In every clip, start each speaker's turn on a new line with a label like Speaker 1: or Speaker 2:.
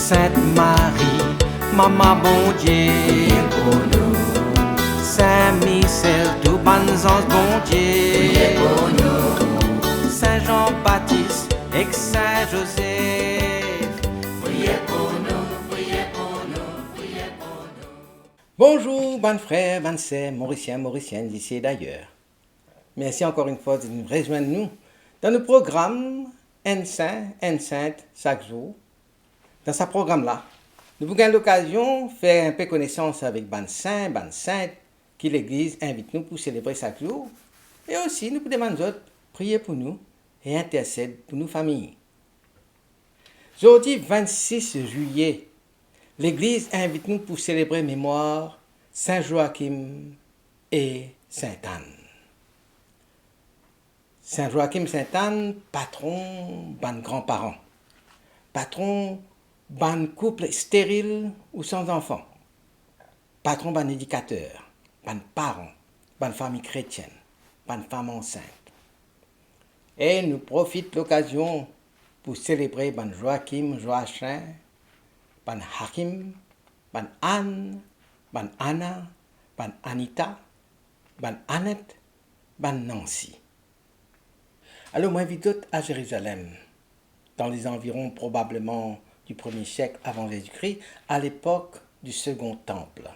Speaker 1: Sainte Marie, Maman bon Dieu,
Speaker 2: priez pour nous,
Speaker 1: Saint Michel, tout bon ange bon
Speaker 2: priez
Speaker 1: Dieu,
Speaker 2: pour nous,
Speaker 1: Saint Jean-Baptiste et Saint Joseph.
Speaker 2: priez pour nous, priez pour nous, priez pour nous.
Speaker 3: Bonjour, bonnes frères, bonnes sœurs, Mauriciens, Mauriciennes d'ici et d'ailleurs. Merci encore une fois de nous rejoindre nous dans le programme Un Saint, Un Sainte chaque jour. Dans ce programme-là, nous avons l'occasion de faire un peu connaissance avec bonnes saints, bonnes saintes, qui l'Église invite nous pour célébrer chaque jour. Et aussi, nous demandons aux autres prier pour nous et intercéder pour nos familles. Jeudi 26 juillet, l'Église invite nous pour célébrer mémoire Saint Joachim et Sainte Anne. Saint Joachim, Sainte Anne, patron ban grands-parents, patron ban couple stérile ou sans enfants, patron ban éducateur, ban parents, ban famille chrétienne, ban femme enceinte. Et nous profitons de l'occasion pour célébrer ban Joachim, Joachim, ban Hakim, ban Anne, ban Anna, ban Anita, ban Annette, ban Nancy. Alors, moi, invite d'autres à Jérusalem, dans les environs probablement du 1er siècle avant Jésus-Christ, à l'époque du Second Temple.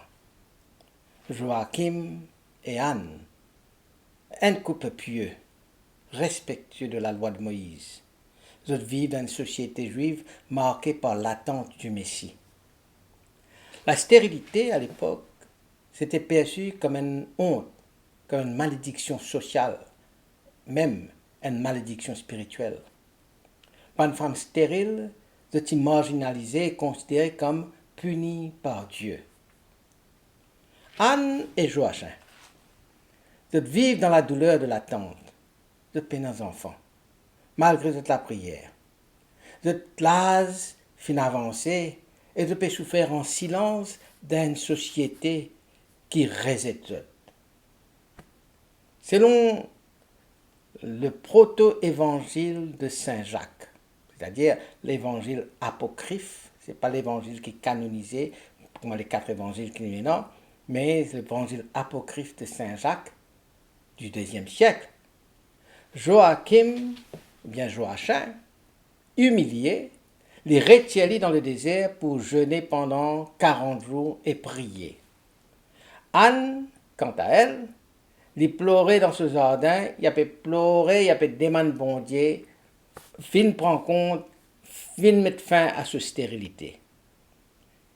Speaker 3: Joachim et Anne, un couple pieux, respectueux de la loi de Moïse. Ils vivent dans une société juive marquée par l'attente du Messie. La stérilité, à l'époque, c'était perçu comme une honte, comme une malédiction sociale, même une malédiction spirituelle. Pour une femme stérile, c'était marginalisé et considéré comme puni par Dieu. Anne et Joachim, ils vivent dans la douleur de l'attente, de peines enfants, malgré toute la prière. L'âge fin avancé et de souffrir en silence d'une société qui résiste. Selon le proto-évangile de Saint Jacques, c'est-à-dire l'évangile apocryphe, ce n'est pas l'évangile qui est canonisé, comme les 4 évangiles qui sont maintenant, mais l'évangile apocryphe de Saint Jacques du IIe siècle. Joachim, ou bien Joachim, humilié, les retient dans le désert pour jeûner pendant 40 jours et prier. Anne, quant à elle, les pleurait dans ce jardin, il a pu pleurer, il a pu demander bon Dieu, fin prendre compte, fin mettre fin à cette stérilité.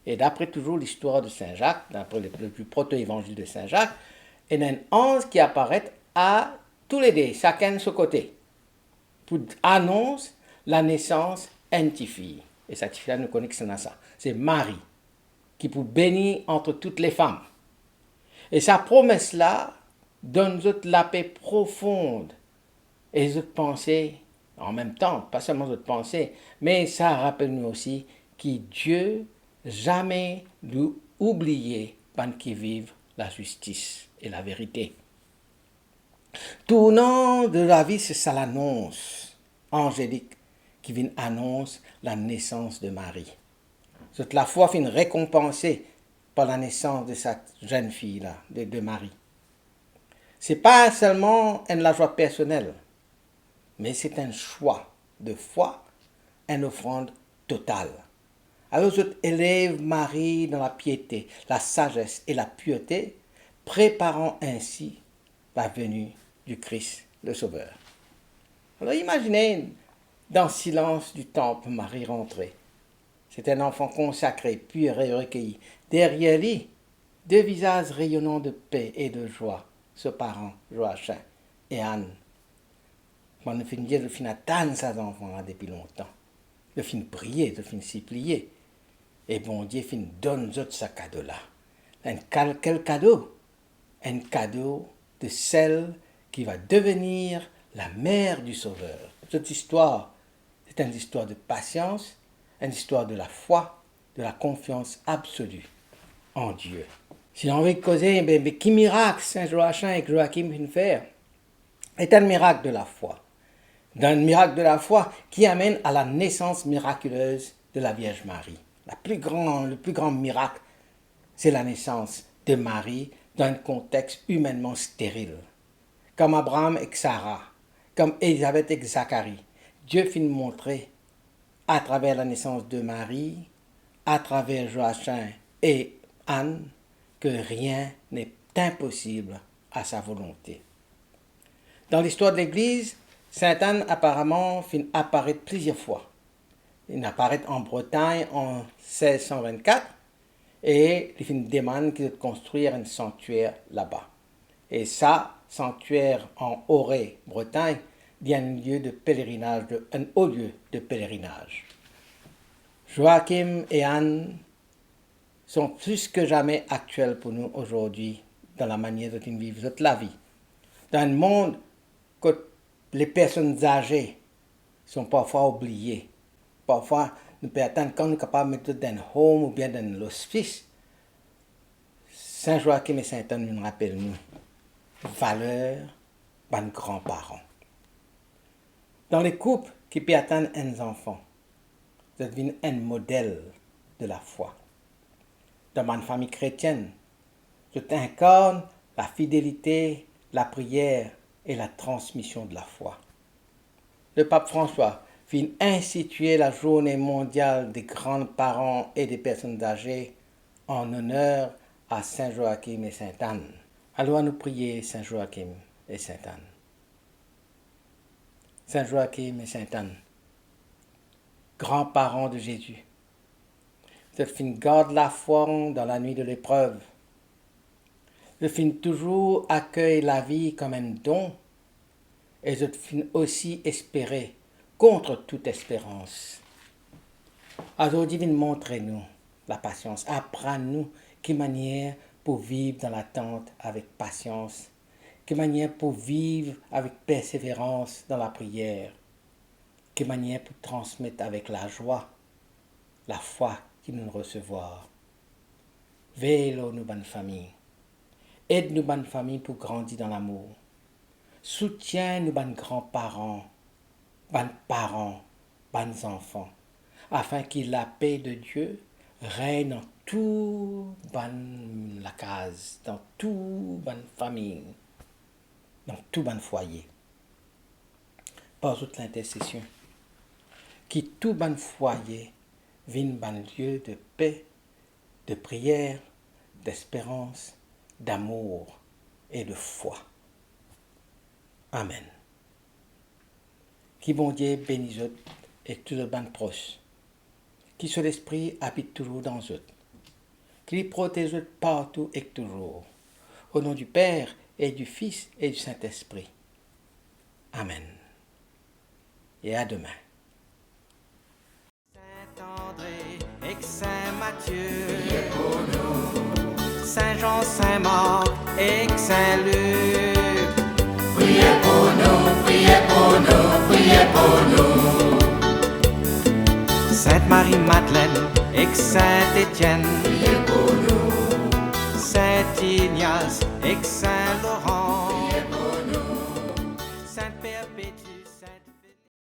Speaker 3: Et d'après toujours l'histoire de Saint Jacques, d'après le plus proto-évangile de Saint Jacques, il y a un ange qui apparaît à tous les deux, chacun de son côté, pour annoncer la naissance d'une petite fille. Et cette fille-là, nous connaissons ça. C'est Marie, qui peut bénir entre toutes les femmes. Et sa promesse-là donne la paix profonde et les autres pensées en même temps, pas seulement les autres pensées, mais ça rappelle nous aussi que Dieu jamais nous oublié pendant qui vivent la justice et la vérité. Tournant de la vie, c'est ça l'annonce angélique qui vient annoncer la naissance de Marie. Toute la foi vient récompensée par la naissance de cette jeune fille-là, de Marie. Ce n'est pas seulement une joie personnelle, mais c'est un choix de foi, une offrande totale. Alors je élève Marie dans la piété, la sagesse et la pureté, préparant ainsi la venue du Christ, le Sauveur. Alors imaginez, dans le silence du temple, Marie rentrée. C'est un enfant consacré, pur et recueilli. Derrière lui, 2 visages rayonnants de paix et de joie, ce parent, Joachim et Anne. Quand on finit de fin attendre ses enfants là depuis longtemps. De fin prier, de fin s'y plier. Et bon Dieu fin donne ce cadeau-là. Quel cadeau? Un cadeau de celle qui va devenir la mère du Sauveur. Cette histoire, c'est une histoire de patience, une histoire de la foi, de la confiance absolue en Dieu. Si on veut causer, mais quel miracle Saint Joachim et Joachim viennent faire? C'est un miracle de la foi. Un miracle de la foi qui amène à la naissance miraculeuse de la Vierge Marie. le plus grand miracle, c'est la naissance de Marie dans un contexte humainement stérile. Comme Abraham et Sarah, comme Élisabeth et Zacharie, Dieu fit nous montrer à travers la naissance de Marie, à travers Joachim et Anne, que rien n'est impossible à sa volonté. Dans l'histoire de l'Église, Sainte Anne apparemment fit apparaître plusieurs fois. Il apparaît en Bretagne en 1624 et il fit une demande de construire un sanctuaire là-bas. Et ça, sanctuaire en Auray, Bretagne, devient un haut lieu de pèlerinage. Joachim et Anne sont plus que jamais actuels pour nous aujourd'hui dans la manière dont ils vivent la vie. Dans un monde où les personnes âgées sont parfois oubliées. Parfois, nous pouvons attendre quand nous sommes capables de mettre dans un home ou bien dans l'hospice. Saint Joachim et Sainte Anne nous rappellent nous valeurs de nos grands-parents. Dans les couples qui peuvent attendre un enfant, ça devient un modèle de la foi. Dans ma famille chrétienne, je t'incarne la fidélité, la prière et la transmission de la foi. Le pape François fit instituer la journée mondiale des grands-parents et des personnes âgées en honneur à Saint Joachim et Sainte Anne. Allons nous prier Saint Joachim et Sainte Anne. Saint Joachim et Sainte Anne, grands-parents de Jésus, je fin garde la foi dans la nuit de l'épreuve. Je fin toujours accueille la vie comme un don et je fin aussi espérer contre toute espérance. Aujourd'hui, montrez-nous la patience. Apprends-nous quelle manière pour vivre dans l'attente avec patience, quelle manière pour vivre avec persévérance dans la prière, quelle manière pour transmettre avec la joie la foi qui nous recevoir. Veille-nous, bonne famille. Aide-nous, bonne famille, pour grandir dans l'amour. Soutiens-nous, bonnes grands-parents, bonnes parents, bonnes enfants, afin que la paix de Dieu règne dans toute bonne la case, dans toute bonne famille, dans tout bon foyer. Par toute l'intercession, qui tout bon foyer vienne bon lieu de paix, de prière, d'espérance, d'amour et de foi. Amen. Qui bon Dieu bénisse eux et tout le bon proche. Qui sur l'esprit habite toujours dans eux. Qui les protège eux partout et toujours. Au nom du Père et du Fils et du Saint-Esprit. Amen. Et à demain.
Speaker 1: Saint-André et Saint Matthieu, priez pour nous. Saint-Jean, Saint-Marc et Saint-Luc,
Speaker 2: Priez pour nous, priez pour nous, priez pour nous.
Speaker 1: Sainte Marie-Madeleine et Saint-Étienne,
Speaker 2: Priez pour nous.
Speaker 1: Saint Ignace et Saint Laurent,